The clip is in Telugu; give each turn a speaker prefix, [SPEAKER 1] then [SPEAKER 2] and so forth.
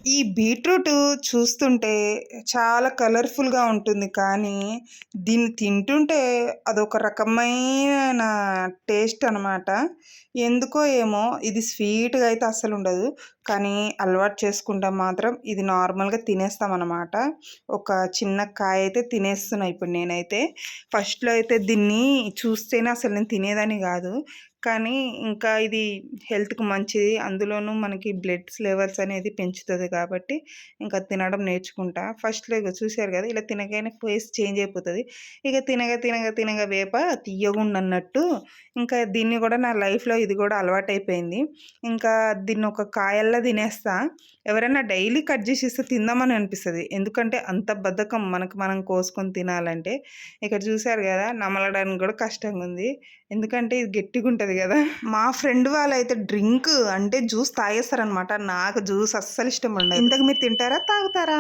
[SPEAKER 1] ఈ బీట్రూటు చూస్తుంటే చాలా కలర్‌ఫుల్‌గా ఉంటుంది. కానీ దీన్ని తింటుంటే అదొక రకమైన టేస్ట్ అనమాట. ఎందుకో ఏమో ఇది స్వీట్‌గా అయితే అస్సలుండదు. కానీ అలవాటు చేసుకుంటే మాత్రం ఇది నార్మల్‌గా తినేస్తామనమాట. ఒక చిన్న కాయయితే తినేస్తున్నా ఇప్పుడు నేనైతే. ఫస్ట్‌లో అయితే దీన్ని చూస్తేనే అసలు నేను తినేదాన్ని గాదు. కానీ ఇంకా ఇది హెల్త్‌కి మంచిది. అందులోనూ మనకి బ్లడ్స్ లెవెల్స్ అనేది పెంచుతది కాబట్టి, ఇంకా తినడం నేర్చుకుంటా. ఫస్ట్‌లో ఇగో చూసారు గదా! ఇలా తినగానే ఫేస్ చేంజ్ అయిపోతది. ఇక తినగా వేప తియ్యగుండన్నట్టు ఇంకా దీన్ని గూడా నా లైఫ్‌లో ఇది గూడా అలవాటయిపోయింది. ఇంకా దీన్నొక కాయల్లా తినేస్తా. ఎవరైనా డైలీ కట్ జేసి ఇస్తే తిందామని అనిపిస్తది. ఎందుకంటే అంత బద్ధకం మనకు మనం కోసుకొని తినాలంటే. ఇక్కడ చూసారు గదా! నమలడానికి గూడా కష్టంగుంది. ఎందుకంటే ఇది గట్టిగుంటది గదా! మా ఫ్రెండ్ వాళ్ళైతే డ్రింక్ అంటే జ్యూస్ తాగేస్తారనమాట. నాకు జ్యూస్ అస్సలు ఇష్టం ఉండదు. ఇంతకు మీరు తింటారా? తాగుతారా?